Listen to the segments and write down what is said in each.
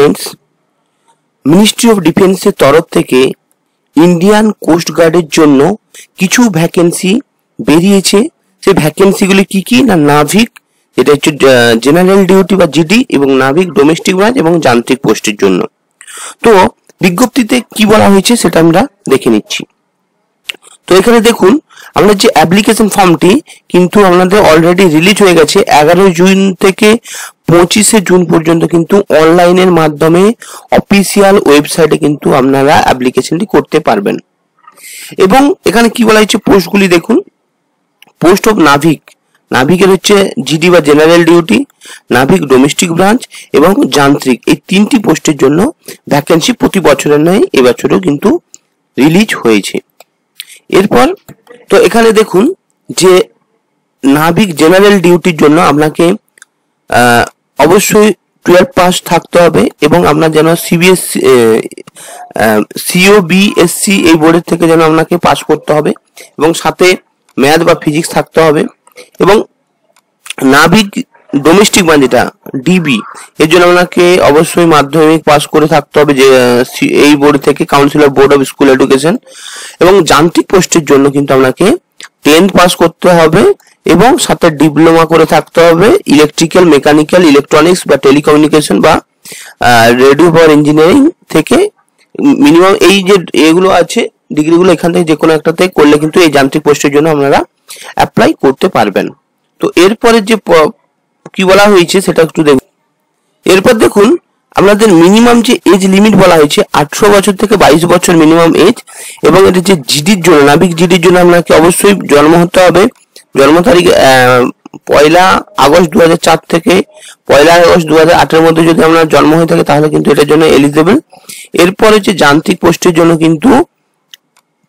Students, ministry of ডিফেন্সের তরফ থেকে ইন্ডিয়ান কোস্ট গার্ডের জন্য কিছু ভ্যাকেন্সি বেরিয়েছে। সেই ভ্যাকেন্সিগুলি কি কি না, নাভিক, এটা হচ্ছে জেনারেল ডিউটি বা জিডি, এবং নাভিক ডোমেস্টিক ব্রাঞ্চ এবং যান্ত্রিক পোস্টের জন্য। তো বিজ্ঞপ্তিতে কি বলা হয়েছে সেটা আমরা দেখে নিচ্ছি। তো এখানে দেখুন, আমরা যে অ্যাপ্লিকেশন ফর্মটি কিন্তু আমাদের অলরেডি রিলিজ হয়ে গেছে। 11 জুন থেকে 25 জুন পর্যন্ত কিন্তু অনলাইনের মাধ্যমে অফিসিয়াল ওয়েবসাইটে কিন্তু আপনারা অ্যাপ্লিকেশনটি করতে পারবেন। এবং এখানে কি বলা হয়েছে পোস্টগুলি দেখুন, পোস্ট অফ নাভিক, নাভিকের হচ্ছে জিডি বা general duty, Navik domestic branch এবং যান্ত্রিক, এই 3টি পোস্টের জন্য ভ্যাকেন্সি প্রতি বছরের নয় এবছরও কিন্তু রিলিজ হয়েছে। এরপর তো এখানে দেখুন যে নাভিক জেনারেল ডিউটির জন্য আপনাকে অবশ্যই 12 পাস থাকতে হবে এবং আপনার যেন সিবিএসসি সিওবিএসসি এই বোর্ডের থেকে যেন আপনাকে পাস করতে হবে এবং সাথে ম্যাথ বা ফিজিক্স থাকতে হবে। এবং নাভিক ডোমেস্টিক ব্রাঞ্চ যেটা ডিবি, এর জন্য আপনাকে অবশ্যই মাধ্যমিক পাস করে থাকতে হবে যে এই বোর্ড থেকে, council of board of school education. এবং যান্ত্রিক পোস্টের জন্য কিন্তু আপনাকে 10th পাস করতে হবে এবং সাথে ডিপ্লোমা করে থাকতে হবে ইলেকট্রিক্যাল, মেকানিক্যাল, ইলেকট্রনিক্স বা টেলিকমিউনিকেশন বা রেডিও পাওয়ার ইঞ্জিনিয়ারিং থেকে মিনিমাম এই যে এগুলো আছে ডিগ্রিগুলো, এখান থেকে যে কোনো একটাতে করলে কিন্তু এই যান্ত্রিক পোস্টের জন্য আপনারা অ্যাপ্লাই করতে পারবেন। তো এরপরে যে কি বলা হয়েছে সেটা একটু দেখুন। এরপর দেখুন আপনাদের মিনিমাম যে এজ লিমিট বলা হয়েছে 18 বছর থেকে 22 বছর মিনিমাম এজ। এবং এটা যে জিডির জন্য, নাভিক জিডির জন্য আপনাকে অবশ্যই জন্ম হতে হবে, জন্ম তারিখ 1 আগস্ট 2004 থেকে 1 আগস্ট 2008 এর মধ্যে যদি আপনার জন্ম হয়ে থাকে তাহলে কিন্তু এটার জন্য এলিজিবল। এরপরে যে যান্ত্রিক পোস্টের জন্য কিন্তু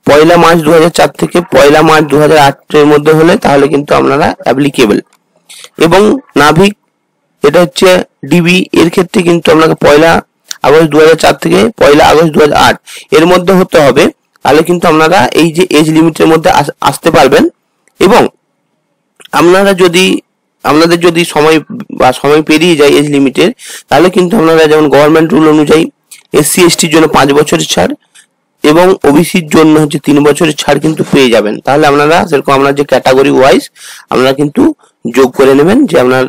1 মার্চ 2004 থেকে 1 মার্চ 2008 এর মধ্যে হলে তাহলে কিন্তু আপনারা অ্যাপ্লিকেবল। এবং নাভিক এটা হচ্ছে ডিবি, এর ক্ষেত্রে কিন্তু আপনাকে 1 আগস্ট 2004 থেকে 1 আগস্ট 2008 এর মধ্যে হতে হবে, তাহলে কিন্তু আপনারা এই যে এজ লিমিটের মধ্যে আসতে পারবেন। এবং আপনাদের যদি সময় পেরিয়ে যায় এজ লিমিটের, তাহলে কিন্তু আপনারা যেমন গভর্নমেন্ট রুল অনুযায়ী এসসি এসটির জন্য 5 বছরের ছাড় এবং ওবিসির জন্য হচ্ছে 3 বছরের ছাড় কিন্তু পেয়ে যাবেন। তাহলে আপনারা সেরকম আপনার যে ক্যাটাগরি ওয়াইজ আপনারা কিন্তু যোগ করে নেবেন যে আপনার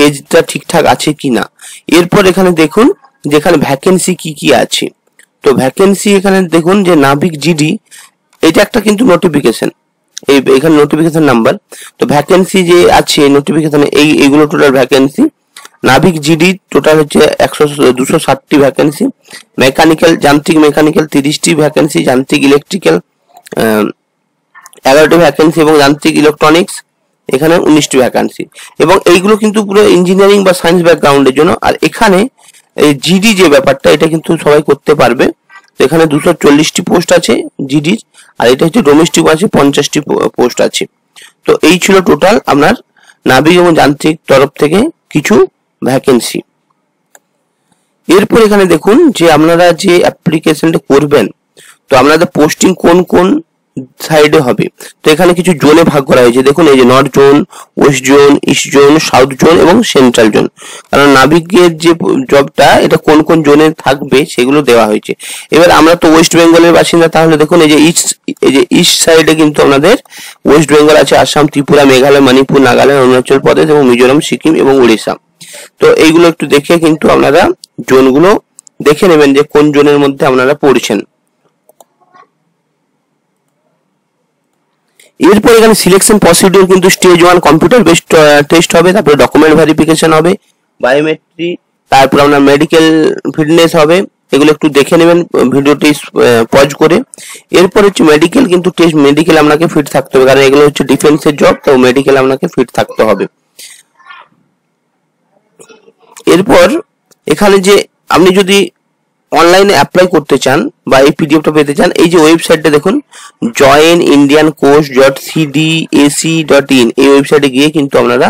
এজটা ঠিকঠাক আছে কিনা। এরপর এখানে দেখুন যেখানে ভ্যাকেন্সি কি কি আছে। তো ভ্যাকেন্সি এখানে দেখুন যে নাভিক জিডি, এটা একটা কিন্তু নোটিফিকেশন, এখানে নোটিফিকেশন নাম্বার। তো ভ্যাকেন্সি যে আছে নোটিফিকেশনে এইগুলো total vacancy. Navik GD total হচ্ছে 260টি ভ্যাকেন্সি, মেকানিক্যাল, যান্ত্রিক মেকানিক্যাল 30টি ভ্যাকেন্সি, যান্ত্রিক ইলেকট্রিক্যাল 11টি ভ্যাকেন্সি এবং যান্ত্রিক ইলেকট্রনিক্স এখানে 19টি ভ্যাকেন্সি। এবং এইগুলো কিন্তু পুরো ইঞ্জিনিয়ারিং বা সায়েন্স ব্যাকগ্রাউন্ডের জন্য। আর এখানে এই জিডি যে ব্যাপারটা এটা কিন্তু সবাই করতে পারবে। তো এখানে 240টি পোস্ট আছে জিডির, আর এটা হচ্ছে ডোমেস্টিক আছে 50টি পোস্ট আছে। তো এই ছিল টোটাল আপনার নাভিক এবং যান্ত্রিক তরফ থেকে কিছু ভ্যাকেন্সি। এরপর এখানে দেখুন যে আপনারা যে অ্যাপ্লিকেশনটা করবেন, তো আপনাদের পোস্টিং কোন কোন সাইডে হবে। তো এখানে কিছু জোনে ভাগ করা হয়েছে, দেখুন এই যে north zone, West zone, east zone, south zone এবং সেন্ট্রাল জোন। কারণ নাভিকের যে জবটা এটা কোন কোন জোনে থাকবে সেগুলো দেওয়া হয়েছে। এবার আমরা তো ওয়েস্ট বেঙ্গলের বাসিন্দা, তাহলে দেখুন এই যে ইস্ট সাইডে কিন্তু আপনাদের ওয়েস্ট বেঙ্গল আছে, আসাম, ত্রিপুরা, মেঘালয়, মণিপুর, নাগাল্যান্ড, অরুণাচল প্রদেশ এবং মিজোরাম, সিকিম এবং উড়িষ্যা। তো এইগুলো একটু দেখে কিন্তু আপনারা জোনগুলো দেখে নেবেন যে কোন জোনের মধ্যে আপনারা পড়ছেন। এরপর এখানে সিলেকশন প্রসিডিউর কিন্তু স্টেজ 1 কম্পিউটার বেসড টেস্ট হবে, তারপরে ডকুমেন্ট ভেরিফিকেশন হবে, বায়োমেট্রিক, তারপর আপনার মেডিকেল ফিটনেস হবে। এগুলো একটু দেখে নেবেন ভিডিওটি পজ করে। এরপর হচ্ছে মেডিকেল কিন্তু টেস্ট, মেডিকেল আপনাকে ফিট থাকতে হবে, কারণ এগুলো হচ্ছে ডিফেন্সের জব, তো মেডিকেল আপনাকে ফিট থাকতে হবে। এরপর এখানে যে আপনি যদি অনলাইনে অ্যাপ্লাই করতে চান বা এই পিডিএফটা পেতে চান, এই যে ওয়েবসাইটটা দেখুন joinindiancoast.cdac.in, এই ওয়েবসাইটে গিয়ে কিন্তু আপনারা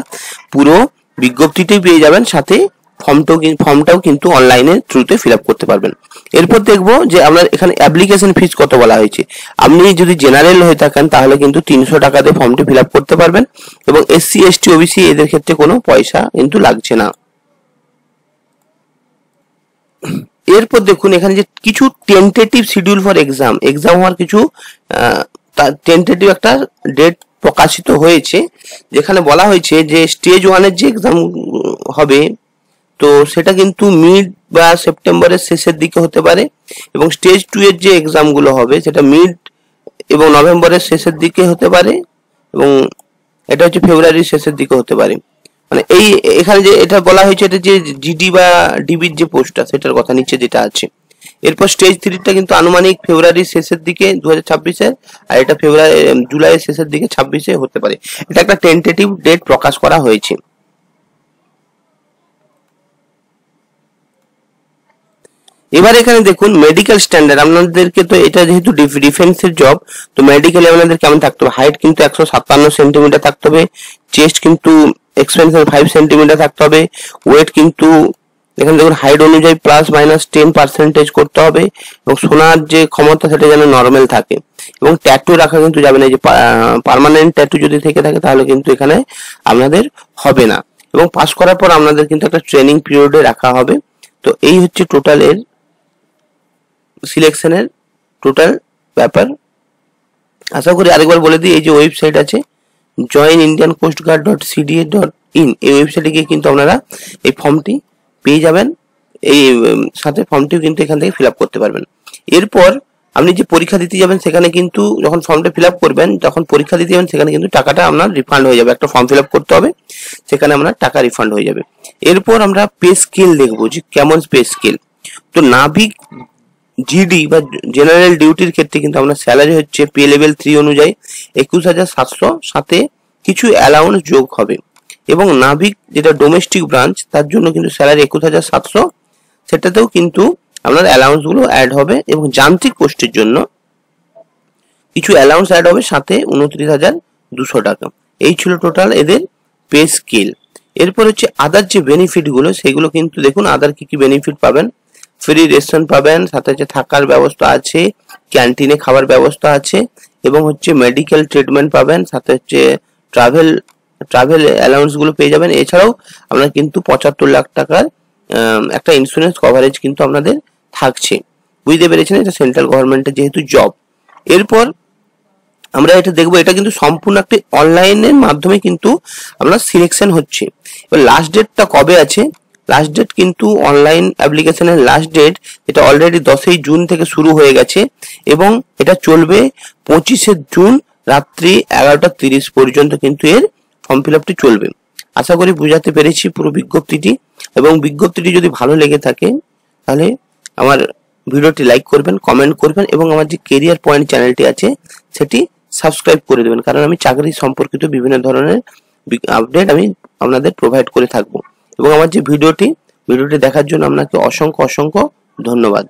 পুরো বিজ্ঞপ্তিটাই পেয়ে যাবেন, সাথে ফর্মটাও কিন্তু অনলাইনের থ্রুতে ফিল আপ করতে পারবেন। এরপর দেখবো যে আপনার এখানে অ্যাপ্লিকেশন ফিস কত বলা হয়েছে। আপনি যদি জেনারেল হয়ে থাকেন তাহলে কিন্তু 300 টাকাতে ফর্মটি ফিল আপ করতে পারবেন এবং এসসি এসটি ওবিসি এদের ক্ষেত্রে কোনো পয়সা কিন্তু লাগছে না। এরপর দেখুন এখানে যে কিছু টেন্টেটিভ শিডিউল ফর এক্সাম হওয়ার কিছু টেন্টেটিভ একটা ডেট প্রকাশিত হয়েছে, যেখানে বলা হয়েছে যে স্টেজ 1 এর যে এক্সাম হবে তো সেটা কিন্তু মিড বা সেপ্টেম্বরের শেষের দিকে হতে পারে, এবং স্টেজ 2 এর যে এক্সাম গুলো হবে সেটা মিড এবং নভেম্বরের শেষের দিকে হতে পারে, এবং এটা হচ্ছে ফেব্রুয়ারির শেষের দিকে হতে পারে। মানে এই এখানে যে এটা বলা হয়েছে এটা যে জিডি বা ডিবির যে পোস্টটা সেটার কথা নিচে যেটা আছে। এরপর স্টেজ 3টা কিন্তু আনুমানিক ফেব্রুয়ারির শেষের দিকে 2026-এর, আর এটা জুলাইয়ের শেষের দিকে 26-এ হতে পারে। এটা একটা টেন্টেটিভ ডেট প্রকাশ করা হয়েছে। এবার এখানে দেখুন মেডিকেল স্ট্যান্ডার্ড আপনাদেরকে, তো এটা যেহেতু ডিফেন্সের জব, তো মেডিকেলে আপনাদের কেমন থাকতে হবে, হাইট কিন্তু 157 সেন্টিমিটার থাকতে হবে, চেস্ট কিন্তু এক্সপেনশন 5 সেন্টিমিটার থাকতে হবে, ওয়েট কিন্তু এখানে দেখুন হাইট অনুযায়ী +-10% করতে হবে, এবং শোনার যে ক্ষমতা সেটা যেন নর্মাল থাকে, এবং ট্যাটু রাখা কিন্তু যাবে না, যে পার্মানেন্ট ট্যাটু যদি থেকে থাকে তাহলে কিন্তু এখানে আপনাদের হবে না, এবং পাস করার পর আপনাদের কিন্তু একটা ট্রেনিং পিরিয়ডে রাখা হবে। তো এই হচ্ছে টোটাল এর সিলেকশনের টোটাল ব্যাপার। আশা করি আরেকবার বলে দিই, এই যে ওয়েবসাইট আছে joinindiancoastguard.cda.in, এই ওয়েবসাইটে গিয়ে কিন্তু আপনারা এই ফর্মটি পেয়ে যাবেন, এই সাথে ফর্মটিও কিন্তু এখান থেকে ফিল আপ করতে পারবেন। এরপর আপনি যে পরীক্ষা দিতে যাবেন সেখানে কিন্তু যখন ফর্মটা ফিল আপ করবেন, তখন পরীক্ষা দিতে যাবেন সেখানে কিন্তু টাকাটা আপনার রিফান্ড হয়ে যাবে, একটা ফর্ম ফিল আপ করতে হবে, সেখানে আপনার টাকা রিফান্ড হয়ে যাবে। এরপর আমরা পে স্কেল দেখবো যে কেমন পে স্কেল। তো নাবিক জিডি বা জেনারেল ডিউটির ক্ষেত্রে কিন্তু আপনার স্যালারি হচ্ছে পে লেভেল 3 অনুযায়ী 21,700, সাথে কিছু অ্যালাউন্স যোগ হবে, এবং নাবিক যেটা ডোমেস্টিক ব্রাঞ্চ তার জন্য কিন্তু স্যালারি 21,700, সেটাতেও কিন্তু আপনার অ্যালাউন্স গুলো অ্যাড হবে, এবং যান্ত্রিক পোস্টের জন্য কিছু অ্যালাউন্স অ্যাড হবে, সাথে 29,200 টাকা। এই ছিল টোটাল এদের পে স্কেল। এরপর হচ্ছে আদার যে বেনিফিট গুলো, সেগুলো কিন্তু দেখুন আদার কি কি বেনিফিট পাবেন। ফ্রি রেশন পাবেন, সাথে হচ্ছে থাকার ব্যবস্থা আছে, ক্যান্টিনে খাবার ব্যবস্থা আছে, এবং হচ্ছে মেডিকেল ট্রিটমেন্ট পাবেন, সাথে হচ্ছে ট্রাভেল অ্যালাউন্স গুলো পেয়ে যাবেন। এছাড়াও আপনার কিন্তু 75 লাখ টাকার একটা ইন্স্যুরেন্স কভারেজ কিন্তু আপনাদের থাকছে। বুঝতে পেরেছেন, এটা সেন্ট্রাল গভর্নমেন্টের যেহেতু জব। এরপর আমরা এটা দেখবো, এটা কিন্তু সম্পূর্ণ একটি অনলাইনের মাধ্যমে কিন্তু আপনার সিলেকশন হচ্ছে। এবার লাস্ট ডেটটা কবে আছে, লাস্ট ডেট কিন্তু অনলাইন অ্যাপ্লিকেশনের লাস্ট ডেট এটা অলরেডি 10ই জুন থেকে শুরু হয়ে গেছে, এবং এটা চলবে 25শে জুন রাত্রি 11:30 পর্যন্ত কিন্তু এর ফর্ম ফিল আপটি চলবে। আশা করি বুঝাতে পেরেছি পুরো বিজ্ঞপ্তিটি, এবং বিজ্ঞপ্তিটি যদি ভালো লেগে থাকে তাহলে আমার ভিডিওটি লাইক করবেন, কমেন্ট করবেন, এবং আমার যে কেরিয়ার পয়েন্ট চ্যানেলটি আছে সেটি সাবস্ক্রাইব করে দেবেন, কারণ আমি চাকরি সম্পর্কিত বিভিন্ন ধরনের আপডেট আমি আপনাদের প্রোভাইড করে থাকবো। এবং আমার যে ভিডিওটি দেখার জন্য আপনাকে অসংখ্য ধন্যবাদ।